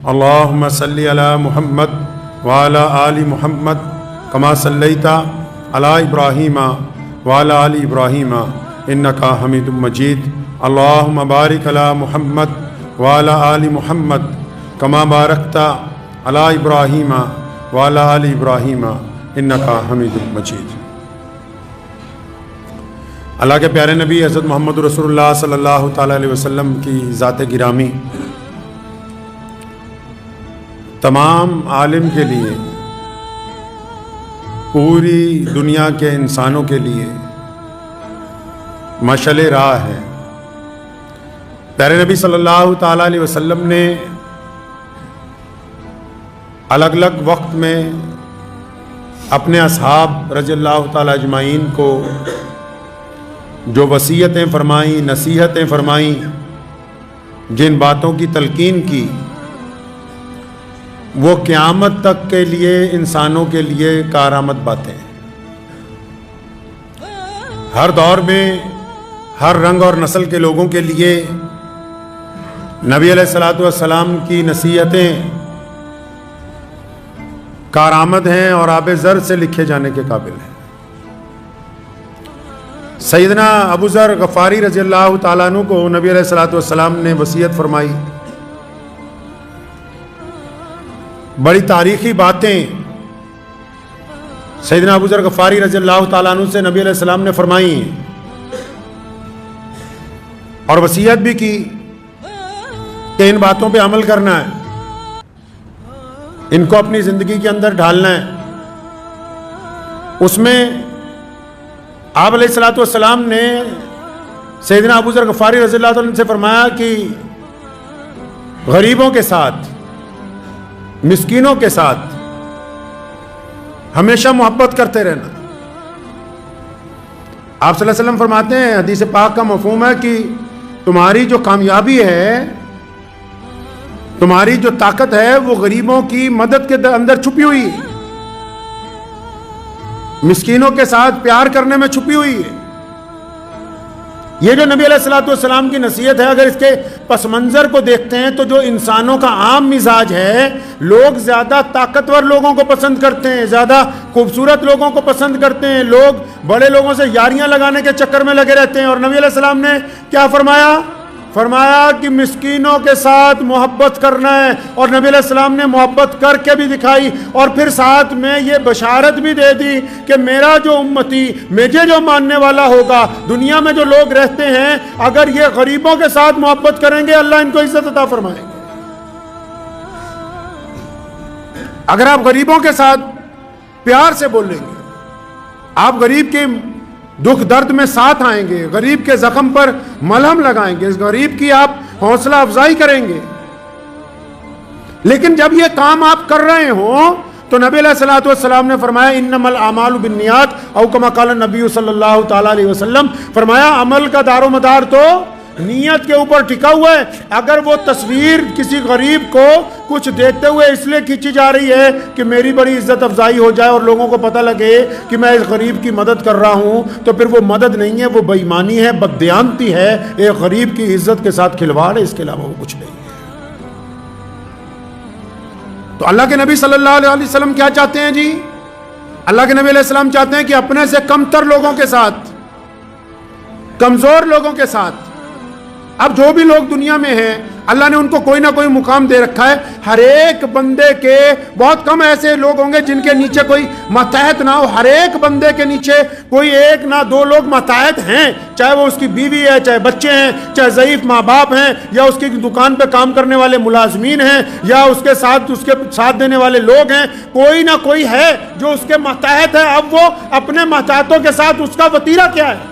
اللهم صل على محمد وعلى آل محمد كما صليت على إبراهيم وعلى آل إبراهيم إنك حميد مجيد اللهم بارك على محمد وعلى آل محمد كما باركت على إبراهيم وعلى آل إبراهيم إنك حميد مجيد۔ اللہ کے پیارے نبی حضرت محمد رسول اللہ صلی اللہ تعالیٰ علیہ وسلم کی ذات گرامی تمام عالم کے لیے، پوری دنیا کے انسانوں کے لیے مشعل راہ ہے۔ پیارے نبی صلی اللہ تعالیٰ علیہ وسلم نے الگ الگ وقت میں اپنے اصحاب رضی اللہ تعالیٰ اجمعین کو جو وصیتیں فرمائیں، نصیحتیں فرمائیں، جن باتوں کی تلقین کی، وہ قیامت تک کے لیے انسانوں کے لیے کارآمد باتیں ہیں۔ ہر دور میں ہر رنگ اور نسل کے لوگوں کے لیے نبی علیہ الصلوۃ والسلام کی نصیحتیں کارآمد ہیں اور آب زر سے لکھے جانے کے قابل ہیں۔ سیدنا ابو ذر غفاری رضی اللہ تعالیٰ عنہ کو نبی علیہ الصلوۃ والسلام نے وصیت فرمائی، بڑی تاریخی باتیں سیدنا ابو ذر غفاری رضی اللہ تعالیٰ عنہ سے نبی علیہ السلام نے فرمائی اور وصیت بھی کی کہ ان باتوں پہ عمل کرنا ہے، ان کو اپنی زندگی کے اندر ڈھالنا ہے۔ اس میں آپ علیہ الصلوۃ والسلام نے سیدنا ابو ذر غفاری رضی اللہ عنہ سے فرمایا کہ غریبوں کے ساتھ، مسکینوں کے ساتھ ہمیشہ محبت کرتے رہنا۔ آپ صلی اللہ علیہ وسلم فرماتے ہیں، حدیث پاک کا مفہوم ہے کہ تمہاری جو کامیابی ہے، تمہاری جو طاقت ہے، وہ غریبوں کی مدد کے اندر چھپی ہوئی ہے، مسکینوں کے ساتھ پیار کرنے میں چھپی ہوئی ہے۔ یہ جو نبی علیہ الصلوۃ والسلام کی نصیحت ہے، اگر اس کے پس منظر کو دیکھتے ہیں تو جو انسانوں کا عام مزاج ہے، لوگ زیادہ طاقتور لوگوں کو پسند کرتے ہیں، زیادہ خوبصورت لوگوں کو پسند کرتے ہیں، لوگ بڑے لوگوں سے یاریاں لگانے کے چکر میں لگے رہتے ہیں۔ اور نبی علیہ السلام نے کیا فرمایا کہ مسکینوں کے ساتھ محبت کرنا ہے، اور نبی علیہ السلام نے محبت کر کے بھی دکھائی، اور پھر ساتھ میں یہ بشارت بھی دے دی کہ میرا جو امتی، مجھے جو ماننے والا ہوگا، دنیا میں جو لوگ رہتے ہیں، اگر یہ غریبوں کے ساتھ محبت کریں گے، اللہ ان کو عزت عطا فرمائیں گے۔ اگر آپ غریبوں کے ساتھ پیار سے بولیں گے، آپ غریب کے دکھ درد میں ساتھ آئیں گے، غریب کے زخم پر ملہم لگائیں گے، غریب کی آپ حوصلہ افزائی کریں گے، لیکن جب یہ کام آپ کر رہے ہوں تو نبی علیہ الصلوۃ والسلام نے فرمایا انما الاعمال بالنیات، او کما قال النبی صلی اللہ تعالیٰ علیہ وسلم، فرمایا عمل کا دار و مدار تو نیت کے اوپر ٹکا ہوا ہے۔ اگر وہ تصویر کسی غریب کو کچھ دیتے ہوئے اس لیے کھینچی جا رہی ہے کہ میری بڑی عزت افزائی ہو جائے اور لوگوں کو پتہ لگے کہ میں اس غریب کی مدد کر رہا ہوں، تو پھر وہ مدد نہیں ہے، وہ بے ایمانی ہے، بددیانتی ہے، ایک غریب کی عزت کے ساتھ کھلواڑ ہے، اس کے علاوہ وہ کچھ نہیں ہے۔ تو اللہ کے نبی صلی اللہ علیہ وسلم کیا چاہتے ہیں جی؟ اللہ کے نبی علیہ السلام چاہتے ہیں کہ اپنے سے کم تر لوگوں کے ساتھ، کمزور لوگوں کے ساتھ، اب جو بھی لوگ دنیا میں ہیں، اللہ نے ان کو کوئی نہ کوئی مقام دے رکھا ہے۔ ہر ایک بندے کے بہت کم ایسے لوگ ہوں گے جن کے نیچے کوئی ماتحت نہ ہو، ہر ایک بندے کے نیچے کوئی ایک نہ دو لوگ ماتحت ہیں، چاہے وہ اس کی بیوی ہے، چاہے بچے ہیں، چاہے ضعیف ماں باپ ہیں، یا اس کی دکان پہ کام کرنے والے ملازمین ہیں، یا اس کے ساتھ دینے والے لوگ ہیں، کوئی نہ کوئی ہے جو اس کے ماتحت ہے۔ اب وہ اپنے ماتحتوں کے ساتھ اس کا وتیرہ کیا ہے،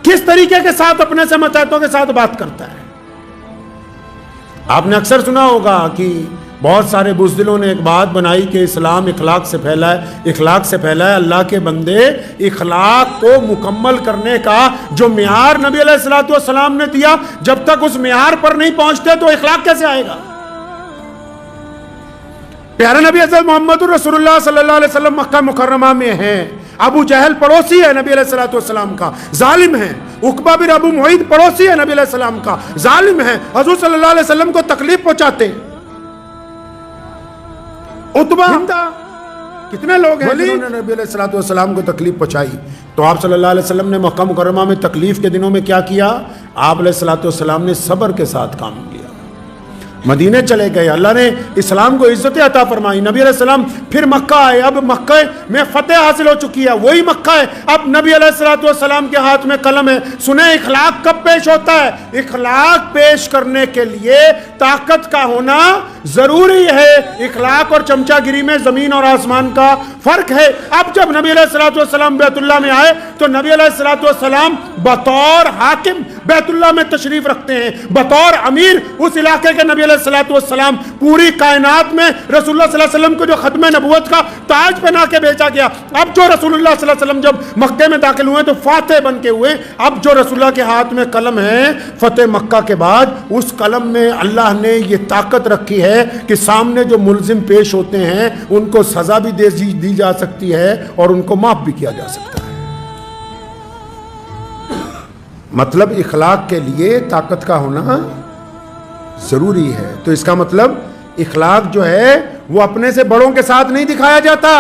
کس طریقے کے ساتھ اپنے سے ماتحتوں کے ساتھ بات کرتا ہے۔ آپ نے اکثر سنا ہوگا کہ بہت سارے بزدلوں نے ایک بات بنائی کہ اسلام اخلاق سے پھیلا ہے، اخلاق سے پھیلا ہے۔ اللہ کے بندے، اخلاق کو مکمل کرنے کا جو معیار نبی علیہ الصلوۃ والسلام نے دیا، جب تک اس معیار پر نہیں پہنچتے تو اخلاق کیسے آئے گا؟ پیارے نبی حضرت محمد رسول اللہ صلی اللہ علیہ وسلم مکہ مکرمہ میں ہیں، ابو جہل پڑوسی ہے نبی علیہ الصلوۃ والسلام کا، ظالم ہے، عقبہ بن ابو معیط پڑوسی ہے نبی علیہ السلام کا، ظالم ہے، حضور صلی اللہ علیہ وسلم کو تکلیف پہنچاتے ہیں۔ عتبہ، کتنے لوگ ہیں جنہوں نے نبی علیہ السلام کو تکلیف پہنچائی؟ تو آپ صلی اللہ علیہ وسلم نے مکہ مکرمہ میں تکلیف کے دنوں میں کیا کیا؟ آپ علیہ السلام نے صبر کے ساتھ کام کیا، مدینے چلے گئے، اللہ نے اسلام کو عزت عطا فرمائی، نبی علیہ السلام پھر مکہ آئے، اب مکہ میں فتح حاصل ہو چکی ہے، وہی مکہ ہے، اب نبی علیہ السلام کے ہاتھ میں قلم ہے۔ سنیں اخلاق کب پیش ہوتا ہے؟ اخلاق پیش کرنے کے لیے طاقت کا ہونا ضروری ہے۔ اخلاق اور چمچہ گیری میں زمین اور آسمان کا فرق ہے۔ اب جب نبی علیہ السلام بیت اللہ میں آئے تو نبی علیہ السلام بطور حاکم بیت اللہ میں تشریف رکھتے ہیں، بطور امیر اس علاقے کے نبی علیہ السلام، پوری کائنات میں رسول اللہ صلی اللہ علیہ وسلم کو جو ختم نبوت کا تاج پہنا کے بھیجا گیا۔ اب جو رسول اللہ صلی اللہ علیہ وسلم جب مکے میں داخل ہوئے تو فاتح بن کے ہوئے، اب جو رسول اللہ کے ہاتھ میں قلم ہے فتح مکہ کے بعد، اس قلم میں اللہ نے یہ طاقت رکھی ہے کہ سامنے جو ملزم پیش ہوتے ہیں ان کو سزا بھی دی جا سکتی ہے اور ان کو معاف بھی کیا جا سکتا ہے۔ مطلب اخلاق کے لیے طاقت کا ہونا ضروری ہے۔ تو اس کا مطلب اخلاق جو ہے وہ اپنے سے بڑوں کے ساتھ نہیں دکھایا جاتا،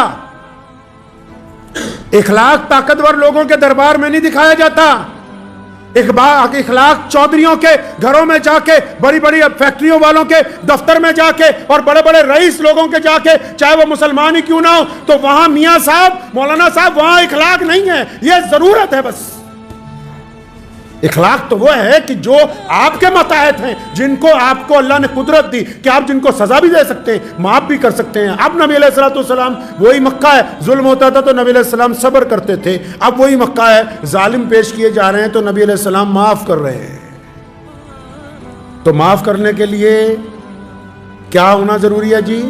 اخلاق طاقتور لوگوں کے دربار میں نہیں دکھایا جاتا، اخلاق چودھریوں کے گھروں میں جا کے، بڑی بڑی فیکٹریوں والوں کے دفتر میں جا کے اور بڑے بڑے رئیس لوگوں کے جا کے، چاہے وہ مسلمان ہی کیوں نہ ہو، تو وہاں میاں صاحب، مولانا صاحب، وہاں اخلاق نہیں ہے، یہ ضرورت ہے بس۔ اخلاق تو وہ ہے کہ جو آپ کے ماتحت ہیں، جن کو آپ کو اللہ نے قدرت دی کہ آپ جن کو سزا بھی دے سکتے ہیں، معاف بھی کر سکتے ہیں۔ اب نبی علیہ السلام وہی مکہ ہے، ظلم ہوتا تھا تو نبی علیہ السلام صبر کرتے تھے، اب وہی مکہ ہے، ظالم پیش کیے جا رہے ہیں تو نبی علیہ السلام معاف کر رہے ہیں۔ تو معاف کرنے کے لیے کیا ہونا ضروری ہے جی؟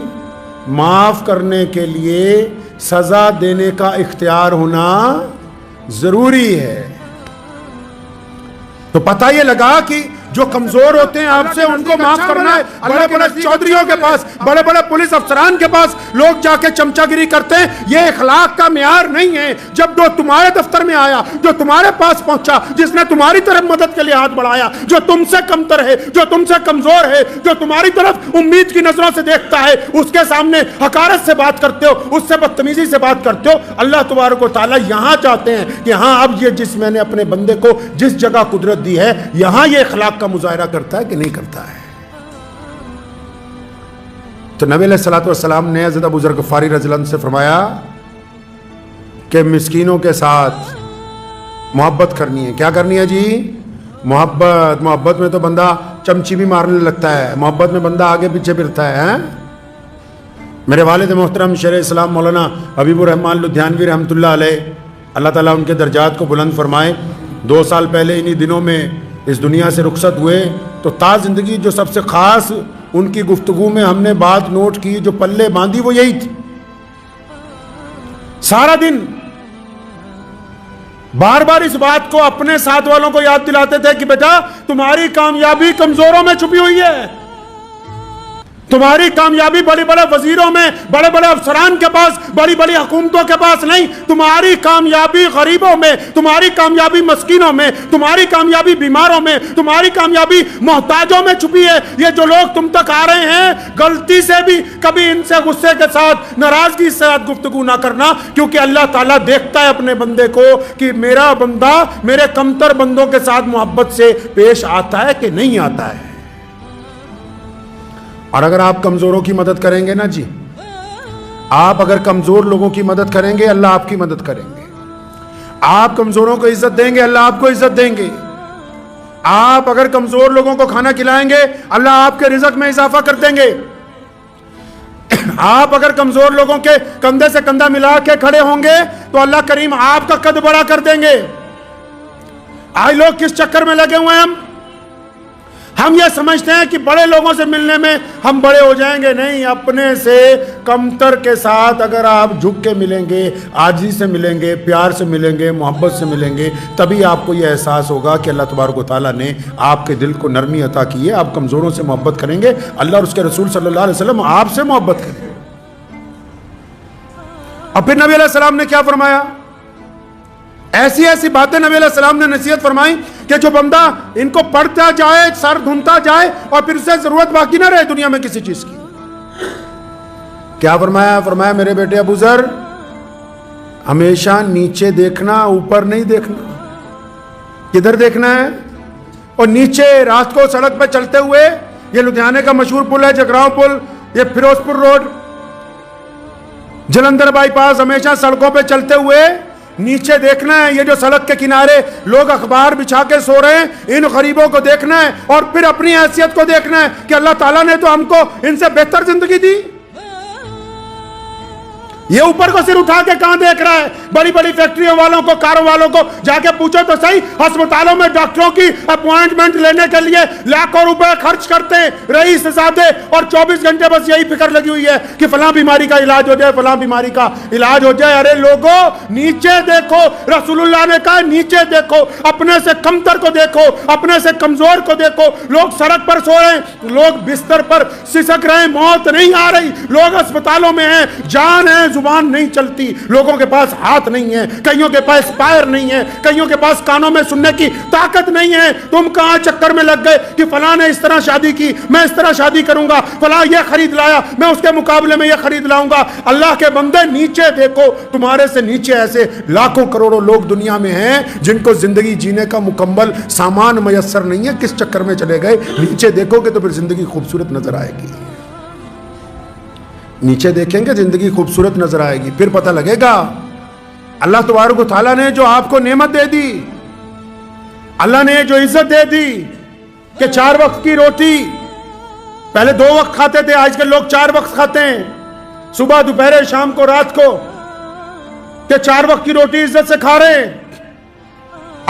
معاف کرنے کے لیے سزا دینے کا اختیار ہونا ضروری ہے۔ تو پتہ یہ لگا کہ جو کمزور ہوتے ہیں آپ سے ان کو معاف کرنا ہے۔ بڑے بڑے چودھریوں کے پاس، بڑے بڑے پولیس افسران کے پاس لوگ جا کے چمچہ گیری کرتے ہیں، یہ اخلاق کا معیار نہیں ہے۔ جب جو تمہارے دفتر میں آیا، جو تمہارے پاس پہنچا، جس نے تمہاری طرف مدد کے لیے ہاتھ بڑھایا، جو تم سے کمتر ہے، جو تم سے کمزور ہے، جو تمہاری طرف امید کی نظروں سے دیکھتا ہے، اس کے سامنے حقارت سے بات کرتے ہو، اس سے بدتمیزی سے بات کرتے ہو، اللہ تبارک و تعالیٰ یہاں چاہتے ہیں کہ ہاں اب یہ جس میں نے اپنے بندے کو جس جگہ قدرت دی ہے، یہاں یہ اخلاق کا مظاہرہ کرتا ہے کہ نہیں کرتا ہے۔ تو نبی علیہ السلام نے حضرت ابو ذر غفاری رضی اللہ عنہ سے فرمایا کہ مسکینوں کے ساتھ محبت کرنی ہے۔ کیا کرنی ہے جی؟ محبت میں تو بندہ چمچی بھی مارنے لگتا ہے، محبت میں بندہ آگے پیچھے پھرتا ہے۔ میرے والد محترم شیخ اسلام مولانا حبیب الرحمان لدھیانوی رحمۃ اللہ علیہ، اللہ تعالیٰ ان کے درجات کو بلند فرمائے، 2 سال پہلے انہی دنوں میں اس دنیا سے رخصت ہوئے۔ تو تا زندگی جو سب سے خاص ان کی گفتگو میں ہم نے بات نوٹ کی، جو پلے باندھی، وہ یہی تھی۔ سارا دن بار بار اس بات کو اپنے ساتھ والوں کو یاد دلاتے تھے کہ بیٹا تمہاری کامیابی کمزوروں میں چھپی ہوئی ہے، تمہاری کامیابی بڑے بڑے وزیروں میں، بڑے بڑے افسران کے پاس، بڑی بڑی حکومتوں کے پاس نہیں، تمہاری کامیابی غریبوں میں، تمہاری کامیابی مسکینوں میں، تمہاری کامیابی بیماروں میں، تمہاری کامیابی محتاجوں میں چھپی ہے۔ یہ جو لوگ تم تک آ رہے ہیں، غلطی سے بھی کبھی ان سے غصے کے ساتھ، ناراضگی کے ساتھ گفتگو نہ کرنا، کیونکہ اللہ تعالیٰ دیکھتا ہے اپنے بندے کو کہ میرا بندہ میرے کمتر بندوں کے ساتھ محبت سے پیش آتا ہے کہ نہیں آتا ہے۔ اور اگر آپ کمزوروں کی مدد کریں گے نا جی، آپ اگر کمزور لوگوں کی مدد کریں گے، اللہ آپ کی مدد کریں گے۔ آپ کمزوروں کو عزت دیں گے، اللہ آپ کو عزت دیں گے۔ آپ اگر کمزور لوگوں کو کھانا کھلائیں گے، اللہ آپ کے رزق میں اضافہ کر دیں گے۔ آپ اگر کمزور لوگوں کے کندھے سے کندھا ملا کے کھڑے ہوں گے تو اللہ کریم آپ کا قد بڑا کر دیں گے۔ آج لوگ کس چکر میں لگے ہوئے ہیں؟ ہم یہ سمجھتے ہیں کہ بڑے لوگوں سے ملنے میں ہم بڑے ہو جائیں گے۔ نہیں، اپنے سے کمتر کے ساتھ اگر آپ جھک کے ملیں گے، عاجزی سے ملیں گے، پیار سے ملیں گے، محبت سے ملیں گے، تبھی آپ کو یہ احساس ہوگا کہ اللہ تبارک و تعالیٰ نے آپ کے دل کو نرمی عطا کی ہے۔ آپ کمزوروں سے محبت کریں گے، اللہ اور اس کے رسول صلی اللہ علیہ وسلم آپ سے محبت کریں گے۔ اور پھر نبی علیہ السلام نے کیا فرمایا ایسی ایسی باتیں نبی علیہ السلام نے نصیحت فرمائی کہ جو بندہ ان کو پڑھتا جائے، سر دھنتا جائے، اور پھر اسے ضرورت باقی نہ رہے دنیا میں کسی چیز کی۔ کیا فرمایا؟ فرمایا میرے بیٹے ابو ذر، ہمیشہ نیچے دیکھنا، اوپر نہیں دیکھنا۔ کدھر دیکھنا ہے؟ اور نیچے رات کو سڑک پہ چلتے ہوئے، یہ لدھیانے کا مشہور پل ہے جگراؤں پل، یہ فیروز پور روڈ، جلندھر بائی پاس، ہمیشہ سڑکوں پہ چلتے ہوئے نیچے دیکھنا ہے۔ یہ جو سڑک کے کنارے لوگ اخبار بچھا کے سو رہے ہیں، ان غریبوں کو دیکھنا ہے، اور پھر اپنی حیثیت کو دیکھنا ہے کہ اللہ تعالیٰ نے تو ہم کو ان سے بہتر زندگی دی۔ یہ اوپر کو سر اٹھا کے کہاں دیکھ رہا ہے؟ بڑی بڑی فیکٹریوں والوں کو، کاروں والوں کو جا کے پوچھو تو صحیح، ہسپتالوں میں ڈاکٹروں کی اپوائنٹمنٹ لینے کے لیے لاکھوں روپے خرچ کرتے ہیں رئیس زادے، اور 24 گھنٹے بس یہی فکر لگی ہوئی ہے کہ فلاں بیماری کا علاج ہو جائے، فلاں بیماری کا علاج ہو جائے۔ ارے لوگوں، نیچے دیکھو، رسول اللہ نے کہا نیچے دیکھو، اپنے سے کمتر کو دیکھو، اپنے سے کمزور کو دیکھو۔ لوگ سڑک پر سو رہے ہیں، لوگ بستر پر سسک رہے ہیں، موت نہیں آ رہی، لوگ اسپتالوں میں ہیں، جان ہے، زبان نہیں چلتی، لوگوں کے پاس ہاتھ نہیں ہے، کئیوں کے پاس پیر نہیں ہے، کئیوں کے پاس کانوں میں سننے کی طاقت نہیں ہے۔ تم کہاں چکر میں لگ گئے کہ فلاں نے اس طرح شادی کی، میں اس طرح شادی کروں گا، فلاں یہ خرید لایا، میں اس کے مقابلے میں یہ خرید لاؤں گا۔ اللہ کے بندے نیچے دیکھو، تمہارے سے نیچے ایسے لاکھوں کروڑوں لوگ دنیا میں ہیں جن کو زندگی جینے کا مکمل سامان میسر نہیں ہے، کس چکر میں چلے گئے؟ نیچے دیکھو گے تو پھر زندگی خوبصورت نظر آئے گی۔ نیچے دیکھیں گے زندگی خوبصورت نظر آئے گی، پھر پتہ لگے گا اللہ تبارک و تعالیٰ نے جو آپ کو نعمت دے دی، اللہ نے جو عزت دے دی کہ 4 وقت کی روٹی، پہلے 2 وقت کھاتے تھے، آج کل لوگ 4 وقت کھاتے ہیں، صبح دوپہر شام کو رات کو، کہ 4 وقت کی روٹی عزت سے کھا رہے ہیں۔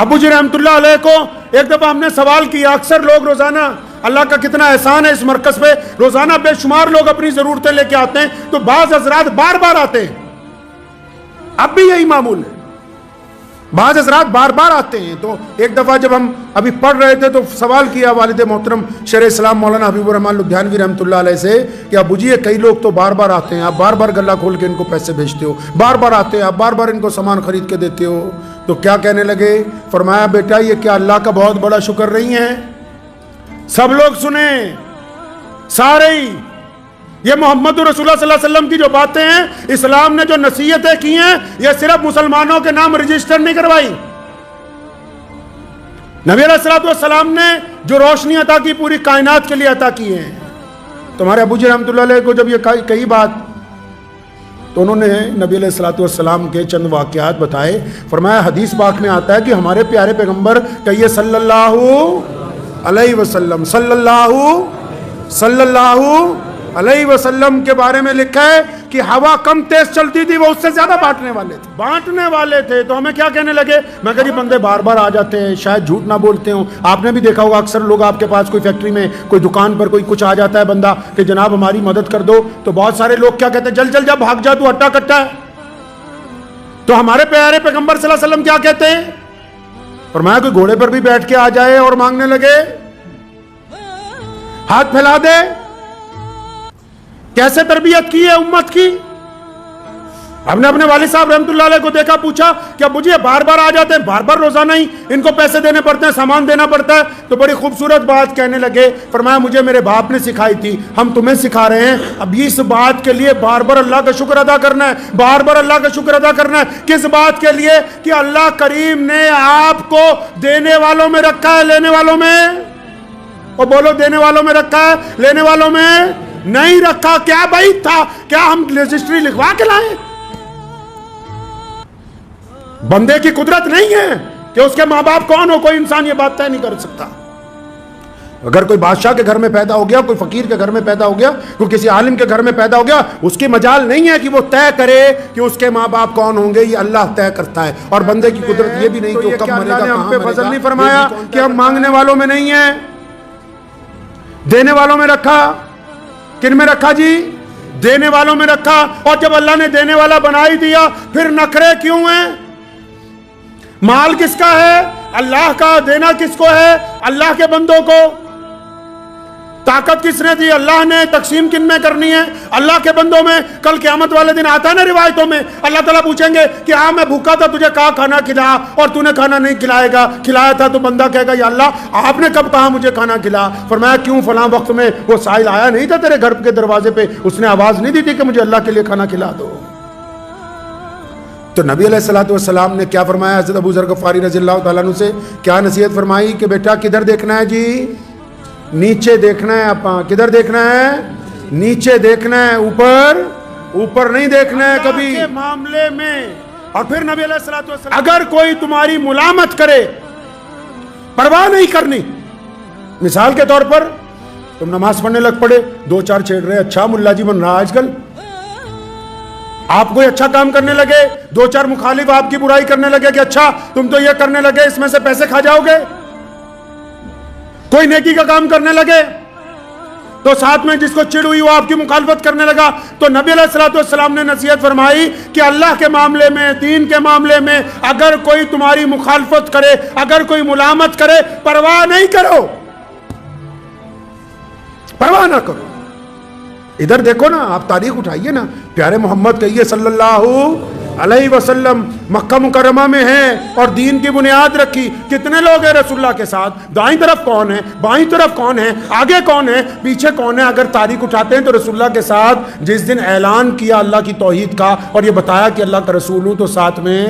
ابو جی رحمت اللہ علیہ کو ایک دفعہ ہم نے سوال کیا، اکثر لوگ روزانہ، اللہ کا کتنا احسان ہے اس مرکز پہ، روزانہ بے شمار لوگ اپنی ضرورتیں لے کے آتے ہیں، تو بعض حضرات بار بار آتے ہیں، اب بھی یہی معمول ہے، بعض حضرات بار بار آتے ہیں۔ تو ایک دفعہ جب ہم ابھی پڑھ رہے تھے تو سوال کیا والد محترم شیخ اسلام مولانا حبیب الرحمن لدھیانوی رحمۃ اللہ علیہ سے کہ ابو جی کئی لوگ تو بار بار آتے ہیں، آپ بار بار گلہ کھول کے ان کو پیسے بھیجتے ہو، بار بار آتے ہیں، آپ بار بار ان کو سامان خرید کے دیتے ہو، تو کیا کہنے لگے؟ فرمایا بیٹا یہ کیا اللہ کا بہت بڑا شکر نہیں ہے؟ سب لوگ سنیں، سارے ہی، یہ محمد رسول اللہ صلی اللہ علیہ وسلم کی جو باتیں ہیں، اسلام نے جو نصیحتیں کی ہیں، یہ صرف مسلمانوں کے نام رجسٹر نہیں کروائی۔ نبی علیہ السلام نے جو روشنی عطا کی پوری کائنات کے لیے عطا کی ہیں۔ تمہارے ابو جی رحمۃ اللہ علیہ کو جب یہ کہی بات، تو انہوں نے نبی علیہ السلام کے چند واقعات بتائے۔ فرمایا حدیث پاک میں آتا ہے کہ ہمارے پیارے پیغمبر کہیے صلی اللہ علیہ وسلم، صلی اللہ علیہ وسلم کے بارے میں لکھا ہے کہ ہوا کم تیز چلتی تھی، وہ اس سے زیادہ بانٹنے والے تھے۔ تو ہمیں کیا کہنے لگے؟ میں کہا جی بندے بار بار آ جاتے ہیں، شاید جھوٹ نہ بولتے ہوں، آپ نے بھی دیکھا ہوگا اکثر لوگ آپ کے پاس کوئی فیکٹری میں، کوئی دکان پر کوئی کچھ آ جاتا ہے بندہ کہ جناب ہماری مدد کر دو، تو بہت سارے لوگ کیا کہتے ہیں؟ جل جل جا، بھاگ جا، تو ہٹا کٹا ہے۔ تو ہمارے پیارے پیغمبر صلی اللہ علیہ وسلم کیا کہتے ہیں؟ فرمایا کوئی گھوڑے پر بھی بیٹھ کے آ جائے اور مانگنے لگے، ہاتھ پھیلا دے۔ کیسے تربیت کی ہے امت کی؟ ہم نے اپنے والد صاحب رحمت اللہ علیہ کو دیکھا، پوچھا کہ ابو جی بار بار آ جاتے ہیں، بار بار روزانہ ہی ان کو پیسے دینے پڑتے ہیں، سامان دینا پڑتا ہے، تو بڑی خوبصورت بات کہنے لگے۔ فرمایا مجھے میرے باپ نے سکھائی تھی، ہم تمہیں سکھا رہے ہیں۔ اب اس بات کے لیے بار بار اللہ کا شکر ادا کرنا ہے، بار بار اللہ کا شکر ادا کرنا ہے۔ کس بات کے لیے؟ کہ اللہ کریم نے آپ کو دینے والوں میں رکھا ہے، لینے والوں میں، اور بولو دینے والوں میں رکھا ہے، لینے والوں میں نہیں رکھا۔ کیا بھائی تھا؟ کیا ہم رجسٹری لکھوا کے لائیں؟ بندے کی قدرت نہیں ہے کہ اس کے ماں باپ کون ہو، کوئی انسان یہ بات طے نہیں کر سکتا۔ اگر کوئی بادشاہ کے گھر میں پیدا ہو گیا، کوئی فقیر کے گھر میں پیدا ہو گیا، کوئی کسی عالم کے گھر میں پیدا ہو گیا، اس کی مجال نہیں ہے کہ وہ طے کرے کہ اس کے ماں باپ کون ہوں گے، یہ اللہ طے کرتا ہے۔ اور بندے کی قدرت یہ بھی نہیں کہ کب مرے گا، کہاں مرے گا۔ فضل نہیں فرمایا کہ ہم مانگنے والوں میں نہیں ہیں، دینے والوں میں رکھا۔ کن میں رکھا جی؟ دینے والوں میں رکھا۔ اور جب اللہ نے دینے والا بنا ہی دیا، پھر نخرے کیوں ہیں؟ مال کس کا ہے؟ اللہ کا۔ دینا کس کو ہے؟ اللہ کے بندوں کو۔ طاقت کس نے دی؟ اللہ نے. تقسیم کن میں کرنی ہے؟ اللہ کے بندوں میں. کل قیامت والے دن آتا ہے نا روایتوں میں، اللہ تعالیٰ پوچھیں گے کہ ہاں میں بھوکا تھا، تجھے کہا کھانا کھلا اور تو نے کھانا نہیں کھلایا تھا، تو بندہ کہے گا یا اللہ آپ نے کب کہا مجھے کھانا کھلا؟ فرمایا کیوں؟ فلاں وقت میں وہ سائل آیا نہیں تھا تیرے گھر کے دروازے پہ، اس نے آواز نہیں دی تھی کہ مجھے اللہ کے لیے کھانا کھلا دو. تو نبی علیہ الصلوۃ والسلام نے کیا فرمایا؟ حضرت ابو ذر غفاری رضی اللہ تعالیٰ عنہ سے کیا نصیحت فرمائی کہ بیٹا کدھر دیکھنا ہے جی؟ نیچے دیکھنا ہے. آپ کدھر دیکھنا ہے؟ نیچے دیکھنا ہے، اوپر نہیں دیکھنا ہے کبھی کے معاملے میں. اور پھر نبی علیہ الصلوۃ والسلام اگر کوئی تمہاری ملامت کرے، پرواہ نہیں کرنی. مثال کے طور پر تم نماز پڑھنے لگ پڑے، 2-4 چھیڑ رہے، اچھا ملا جی بن رہا آج کل. آپ کوئی اچھا کام کرنے لگے، 2-4 مخالف آپ کی برائی کرنے لگے کہ اچھا تم تو یہ کرنے لگے، اس میں سے پیسے کھا جاؤ گے. کوئی نیکی کا کام کرنے لگے تو ساتھ میں جس کو چڑ ہوئی وہ آپ کی مخالفت کرنے لگا. تو نبی علیہ الصلوۃ والسلام نے نصیحت فرمائی کہ اللہ کے معاملے میں، دین کے معاملے میں اگر کوئی تمہاری مخالفت کرے، اگر کوئی ملامت کرے، پرواہ نہیں کرو، پرواہ نہ کرو. ادھر دیکھو نا، آپ تاریخ اٹھائیے نا، پیارے محمد کہیے صلی اللہ علیہ وسلم مکہ مکرمہ میں ہیں اور دین کی بنیاد رکھی. کتنے لوگ ہیں رسول اللہ کے ساتھ؟ دائیں طرف کون ہے، بائیں طرف کون ہے، آگے کون ہے، پیچھے کون ہے؟ اگر تاریخ اٹھاتے ہیں تو رسول اللہ کے ساتھ جس دن اعلان کیا اللہ کی توحید کا اور یہ بتایا کہ اللہ کا رسول ہوں، تو ساتھ میں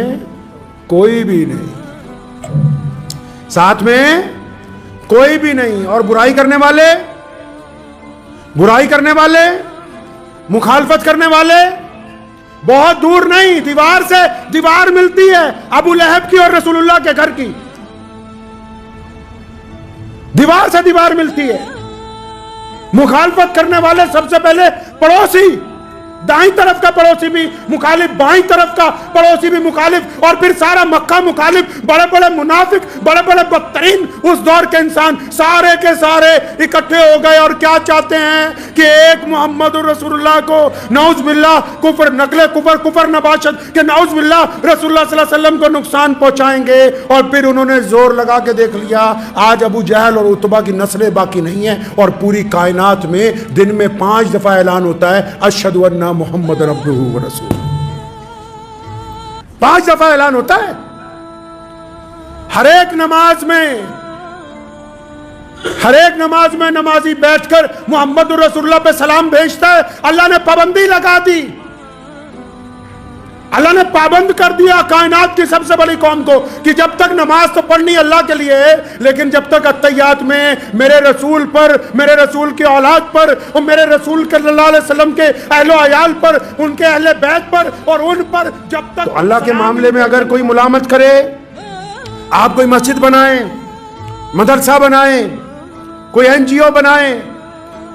کوئی بھی نہیں، ساتھ میں کوئی بھی نہیں. اور برائی کرنے والے، مخالفت کرنے والے بہت دور نہیں، دیوار سے دیوار ملتی ہے ابو لہب کی اور رسول اللہ کے گھر کی، دیوار سے دیوار ملتی ہے. مخالفت کرنے والے سب سے پہلے پڑوسی، دائیں طرف کا پڑوسی بھی مخالف، بائیں طرف کا پڑوسی بھی مخالف، اور پھر سارا مکہ مخالف، بڑے بڑے منافق، بڑے بڑے بدترین اس دور کے انسان سارے کے سارے اکٹھے ہو گئے. اور کیا چاہتے ہیں کہ ایک محمد رسول اللہ کو نعوذ باللہ کفر، نقل کفر نباشت کہ نعوذ باللہ رسول اللہ صلی اللہ علیہ وسلم کو نقصان پہنچائیں گے. اور پھر انہوں نے زور لگا کے دیکھ لیا، آج ابو جہل اور عتبہ کی نسلیں باقی نہیں ہیں، اور پوری کائنات میں دن میں 5 دفعہ اعلان ہوتا ہے اشہد ان محمد عبدہ ورسولہ. 5 دفعہ اعلان ہوتا ہے ہر ایک نماز میں نمازی بیٹھ کر محمد رسول اللہ پہ سلام بھیجتا ہے. اللہ نے پابندی لگا دی، اللہ نے پابند کر دیا کائنات کی سب سے بڑی قوم کو کہ جب تک نماز تو پڑھنی اللہ کے لیے ہے، لیکن جب تک اتحیات میں میرے رسول پر، میرے رسول کی اولاد پر اور میرے رسول صلی اللہ علیہ وسلم کے اہل و عیال پر، ان کے اہل بیت پر اور ان پر جب تک. تو اللہ کے معاملے میں اگر کوئی ملامت کرے، آپ کوئی مسجد بنائیں، مدرسہ بنائیں، کوئی NGO بنائیں،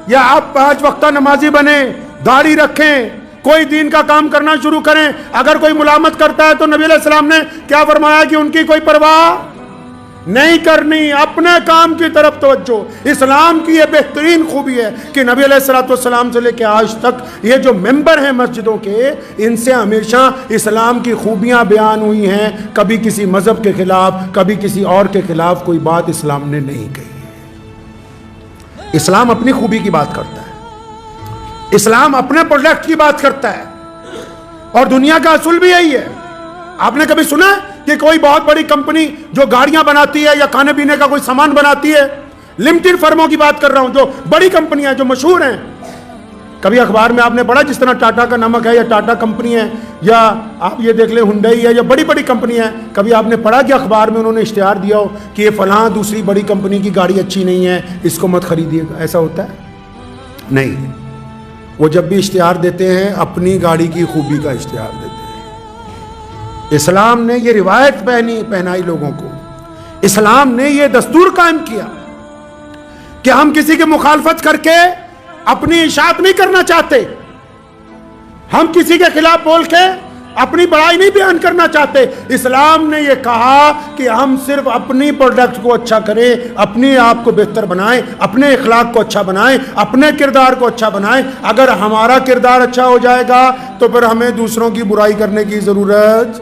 یا آپ 5 وقتہ نمازی بنیں، داڑھی رکھیں، کوئی دین کا کام کرنا شروع کریں، اگر کوئی ملامت کرتا ہے تو نبی علیہ السلام نے کیا فرمایا کہ ان کی کوئی پرواہ نہیں کرنی، اپنے کام کی طرف توجہ. اسلام کی یہ بہترین خوبی ہے کہ نبی علیہ الصلوۃ والسلام سے لے کے آج تک یہ جو ممبر ہیں مسجدوں کے، ان سے ہمیشہ اسلام کی خوبیاں بیان ہوئی ہیں. کبھی کسی مذہب کے خلاف، کبھی کسی اور کے خلاف کوئی بات اسلام نے نہیں کہی. اسلام اپنی خوبی کی بات کرتا ہے، اسلام اپنے پروڈکٹ کی بات کرتا ہے، اور دنیا کا اصول بھی یہی ہے. آپ نے کبھی سنا کہ کوئی بہت بڑی کمپنی جو گاڑیاں بناتی ہے یا کھانے پینے کا کوئی سامان بناتی ہے، لمیٹڈ فرموں کی بات کر رہا ہوں، جو بڑی کمپنیاں جو مشہور ہیں، کبھی اخبار میں آپ نے پڑھا جس طرح ٹاٹا کا نمک ہے یا ٹاٹا کمپنی ہے، یا آپ یہ دیکھ لیں ہنڈئی ہے یا بڑی بڑی کمپنی ہے، کبھی آپ نے پڑھا کہ اخبار میں انہوں نے اشتہار دیا ہو کہ یہ فلاں دوسری بڑی کمپنی کی گاڑی اچھی نہیں ہے، اس کو مت خریدیے گا؟ ایسا ہوتا ہے؟ نہیں. وہ جب بھی اشتہار دیتے ہیں اپنی گاڑی کی خوبی کا اشتہار دیتے ہیں. اسلام نے یہ روایت پہنائی لوگوں کو، اسلام نے یہ دستور قائم کیا کہ ہم کسی کی مخالفت کر کے اپنی اشاعت نہیں کرنا چاہتے، ہم کسی کے خلاف بول کے اپنی بڑائی نہیں بیان کرنا چاہتے. اسلام نے یہ کہا کہ ہم صرف اپنی پروڈکٹ کو اچھا کریں، اپنے آپ کو بہتر بنائیں، اپنے اخلاق کو اچھا بنائیں، اپنے کردار کو اچھا بنائیں. اگر ہمارا کردار اچھا ہو جائے گا تو پھر ہمیں دوسروں کی برائی کرنے کی ضرورت